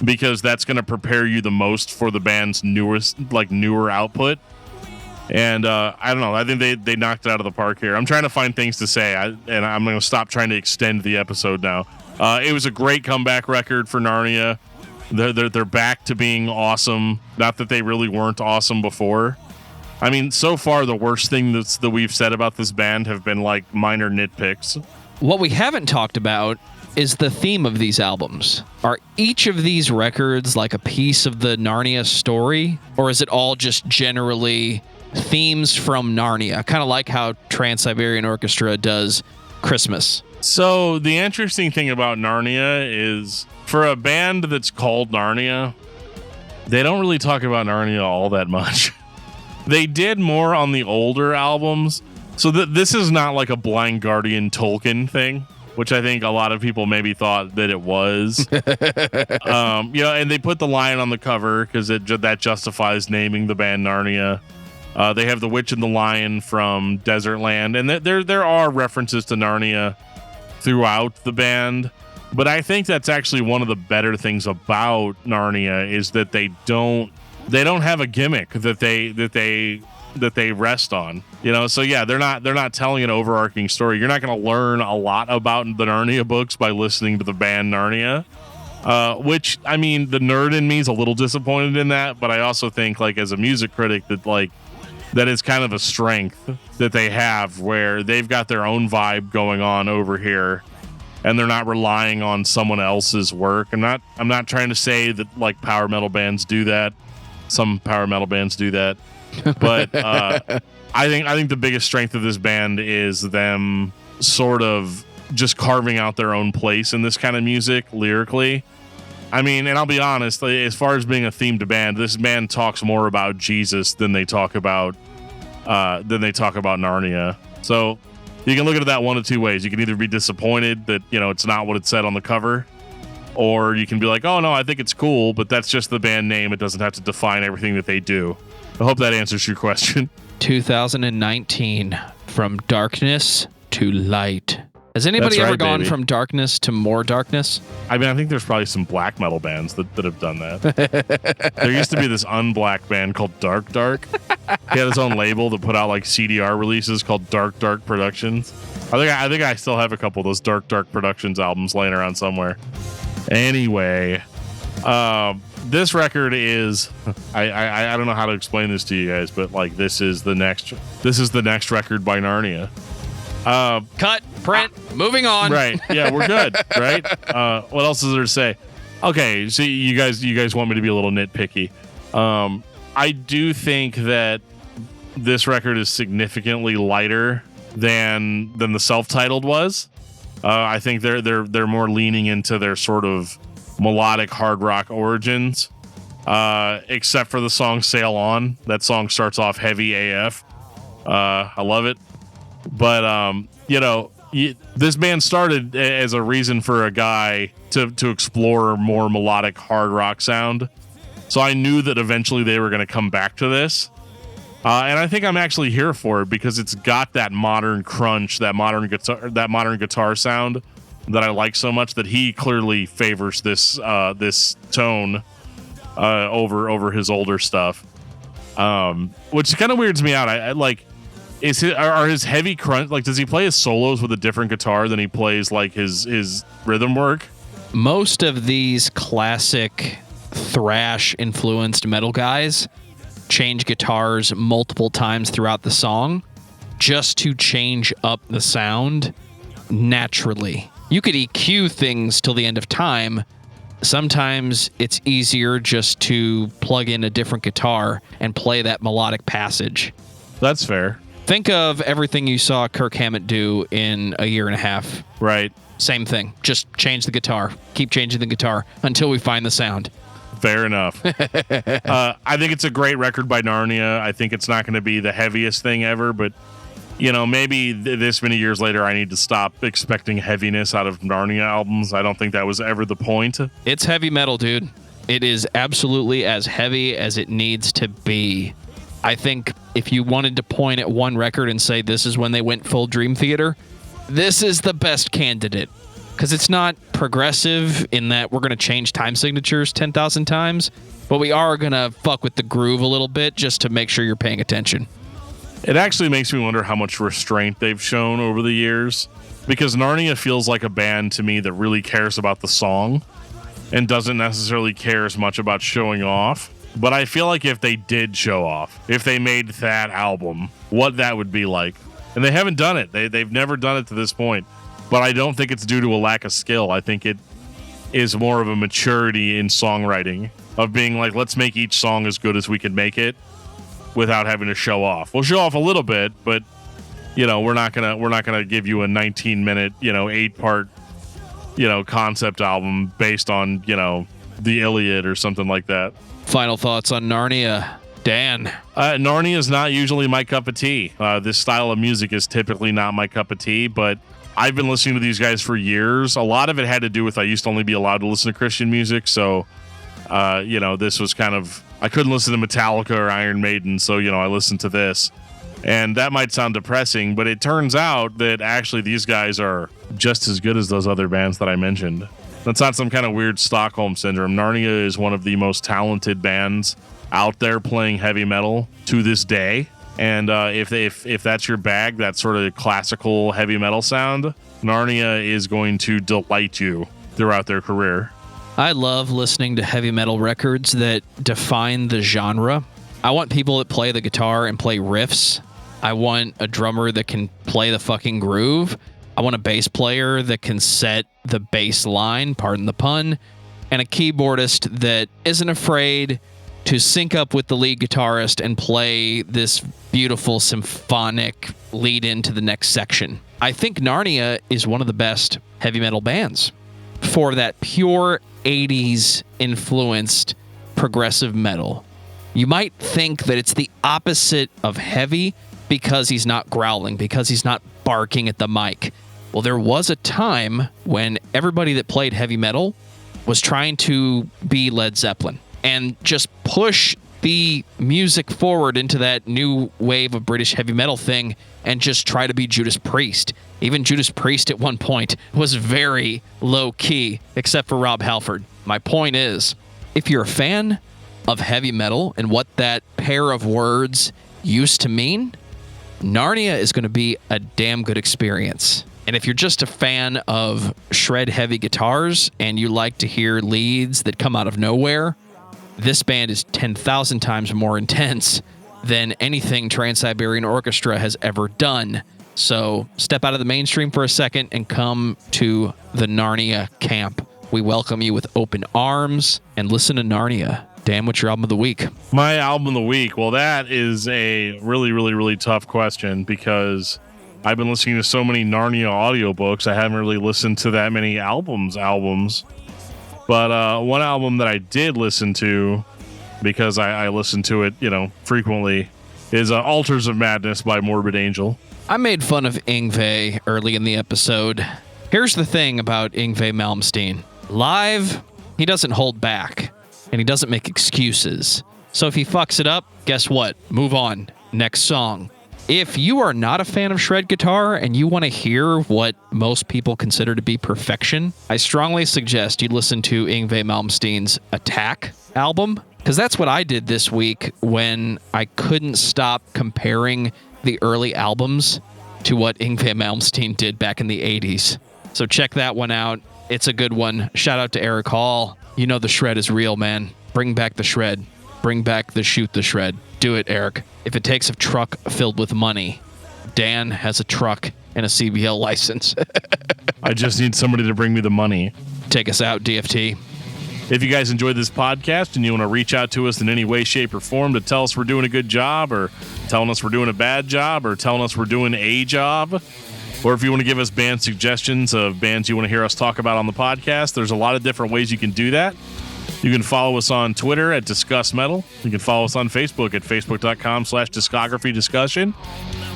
Speaker 2: because that's going to prepare you the most for the band's newer output. And I don't know. I think they knocked it out of the park here. I'm trying to find things to say, and I'm going to stop trying to extend the episode now. It was a great comeback record for Narnia. They're back to being awesome. Not that they really weren't awesome before. I mean, so far, the worst thing that we've said about this band have been, like, minor nitpicks.
Speaker 1: What we haven't talked about is the theme of these albums. Are each of these records like a piece of the Narnia story, or is it all just generally themes from Narnia? Kind of like how Trans-Siberian Orchestra does Christmas.
Speaker 2: So the interesting thing about Narnia is, for a band that's called Narnia, they don't really talk about Narnia all that much. They did more on the older albums. So this is not like a Blind Guardian Tolkien thing, which I think a lot of people maybe thought that it was. And they put the lion on the cover because that justifies naming the band Narnia. They have the Witch and the Lion from Desert Land, and there are references to Narnia throughout the band. But I think that's actually one of the better things about Narnia is that they don't have a gimmick that they rest on. So yeah, they're not telling an overarching story. You're not going to learn a lot about the Narnia books by listening to the band Narnia. Which, I mean, the nerd in me is a little disappointed in that, but I also think, like, as a music critic, that is kind of a strength that they have, where they've got their own vibe going on over here, and they're not relying on someone else's work. I'm not trying to say that, like, power metal bands do that. Some power metal bands do that, but I think the biggest strength of this band is them sort of just carving out their own place in this kind of music lyrically. I mean, and I'll be honest, as far as being a themed band, this band talks more about Jesus than they talk about Narnia. So you can look at it that one of two ways. You can either be disappointed that, it's not what it said on the cover, or you can be like, oh no, I think it's cool, but that's just the band name. It doesn't have to define everything that they do. I hope that answers your question. 2019,
Speaker 1: from darkness to light. Has anybody ever gone from darkness to more darkness?
Speaker 2: I mean, I think there's probably some black metal bands that have done that. There used to be this unblack band called Dark Dark. He had his own label that put out like CDR releases called Dark Dark Productions. I think I still have a couple of those Dark Dark Productions albums laying around somewhere. Anyway, this record is I don't know how to explain this to you guys, but like this is the next record by Narnia.
Speaker 1: Cut, print, moving on.
Speaker 2: Right. Yeah, we're good. Right. What else is there to say? Okay, so you guys want me to be a little nitpicky. I do think that this record is significantly lighter than the self-titled was. I think they're more leaning into their sort of melodic hard rock origins. Except for the song Sail On. That song starts off heavy AF. I love it. But, this band started as a reason for a guy to explore more melodic hard rock sound. So I knew that eventually they were going to come back to this. And I think I'm actually here for it because it's got that modern crunch, that modern guitar sound that I like so much that he clearly favors this tone over his older stuff, which kind of weirds me out. I like, are his heavy crunch, like, does he play his solos with a different guitar than he plays like his rhythm work?
Speaker 1: Most of these classic thrash influenced metal guys change guitars multiple times throughout the song just to change up the sound naturally. You could EQ things till the end of time. Sometimes it's easier just to plug in a different guitar and play that melodic passage.
Speaker 2: That's fair.
Speaker 1: Think of everything you saw Kirk Hammett do in a year and a half.
Speaker 2: Right.
Speaker 1: Same thing. Just change the guitar. Keep changing the guitar until we find the sound.
Speaker 2: Fair enough. I think it's a great record by Narnia. I think it's not going to be the heaviest thing ever, but maybe this many years later, I need to stop expecting heaviness out of Narnia albums. I don't think that was ever the point.
Speaker 1: It's heavy metal, dude. It is absolutely as heavy as it needs to be. I think if you wanted to point at one record and say this is when they went full Dream Theater, this is the best candidate. Because it's not progressive in that we're going to change time signatures 10,000 times, but we are going to fuck with the groove a little bit just to make sure you're paying attention.
Speaker 2: It actually makes me wonder how much restraint they've shown over the years, because Narnia feels like a band to me that really cares about the song and doesn't necessarily care as much about showing off. But I feel like if they did show off, if they made that album, what that would be like. And they haven't done it. They've never done it to this point. But I don't think it's due to a lack of skill. I think it is more of a maturity in songwriting of being like, let's make each song as good as we can make it without having to show off. We'll show off a little bit, but we're not gonna give you a 19-minute, 8-part, concept album based on, the Iliad or something like that.
Speaker 1: Final thoughts on Narnia, Dan?
Speaker 2: Narnia is not usually my cup of tea. This style of music is typically not my cup of tea, but I've been listening to these guys for years. A lot of it had to do with I used to only be allowed to listen to Christian music, so this was kind of, I couldn't listen to Metallica or Iron Maiden, so I listened to this. And that might sound depressing, but it turns out that actually these guys are just as good as those other bands that I mentioned. That's not some kind of weird Stockholm syndrome. Narnia is one of the most talented bands out there playing heavy metal to this day. And if that's your bag, that sort of classical heavy metal sound, Narnia is going to delight you throughout their career.
Speaker 1: I love listening to heavy metal records that define the genre. I want people that play the guitar and play riffs. I want a drummer that can play the fucking groove. I want a bass player that can set the bass line, pardon the pun, and a keyboardist that isn't afraid to sync up with the lead guitarist and play this beautiful symphonic lead into the next section. I think Narnia is one of the best heavy metal bands for that pure 80s influenced progressive metal. You might think that it's the opposite of heavy because he's not growling, because he's not barking at the mic. Well, there was a time when everybody that played heavy metal was trying to be Led Zeppelin and just push the music forward into that new wave of British heavy metal thing and just try to be Judas Priest. Even Judas Priest at one point was very low key, except for Rob Halford. My point is, if you're a fan of heavy metal and what that pair of words used to mean, Narnia is going to be a damn good experience. And if you're just a fan of shred heavy guitars and you like to hear leads that come out of nowhere, this band is 10,000 times more intense than anything Trans-Siberian Orchestra has ever done. So step out of the mainstream for a second and come to the Narnia camp We welcome you with open arms and listen to Narnia. Dan, what's your album of the week?
Speaker 2: My album of the week. Well, that is a really, really, really tough question because I've been listening to so many Narnia audiobooks. I haven't really listened to that many albums. But one album that I did listen to, because I listen to it, frequently, is Altars of Madness by Morbid Angel.
Speaker 1: I made fun of Yngwie early in the episode. Here's the thing about Yngwie Malmsteen. Live, he doesn't hold back, and he doesn't make excuses. So if he fucks it up, guess what? Move on. Next song. If you are not a fan of shred guitar and you want to hear what most people consider to be perfection, I strongly suggest you listen to Yngwie Malmsteen's Attack album, because that's what I did this week when I couldn't stop comparing the early albums to what Yngwie Malmsteen did back in the 80s. So check that one out. It's a good one. Shout out to Eric Hall. You know the shred is real, man. Bring back the shred. Bring back the shoot the shred. Do it, Eric. If it takes a truck filled with money, Dan has a truck and a CBL license.
Speaker 2: I just need somebody to bring me the money.
Speaker 1: Take us out, DFT.
Speaker 2: If you guys enjoyed this podcast and you want to reach out to us in any way, shape, or form to tell us we're doing a good job, or telling us we're doing a bad job, or telling us we're doing a job, or if you want to give us band suggestions of bands you want to hear us talk about on the podcast, there's a lot of different ways you can do that. You can follow us on Twitter at discussmetal. You can follow us on Facebook at facebook.com/discography discussion.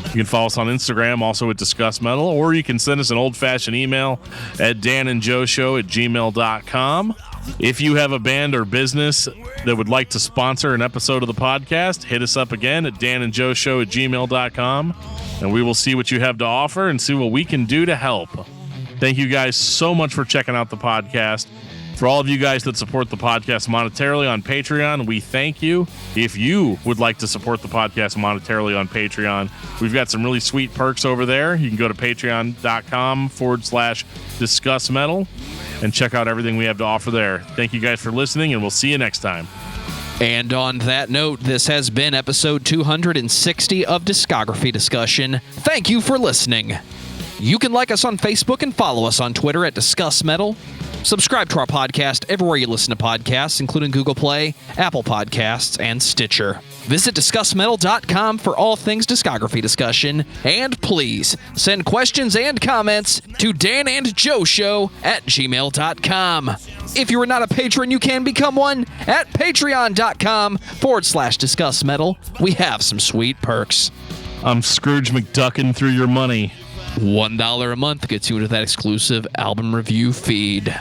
Speaker 2: You can follow us on Instagram also at discussmetal, or you can send us an old-fashioned email at danandjoeshow@gmail.com. If you have a band or business that would like to sponsor an episode of the podcast, hit us up again at danandjoeshow@gmail.com, and we will see what you have to offer and see what we can do to help. Thank you guys so much for checking out the podcast. For all of you guys that support the podcast monetarily on Patreon, we thank you. If you would like to support the podcast monetarily on Patreon, we've got some really sweet perks over there. You can go to patreon.com/discussmetal and check out everything we have to offer there. Thank you guys for listening, and we'll see you next time.
Speaker 1: And on that note, this has been episode 260 of Discography Discussion. Thank you for listening. You can like us on Facebook and follow us on Twitter at discussmetal. Subscribe to our podcast everywhere you listen to podcasts, including Google Play, Apple Podcasts, and Stitcher. Visit discussmetal.com for all things discography discussion. And please send questions and comments to danandjoeshow@gmail.com. If you are not a patron, you can become one at patreon.com/discussmetal. We have some sweet perks.
Speaker 2: I'm Scrooge McDuckin through your money.
Speaker 1: $1 a month gets you into that exclusive album review feed.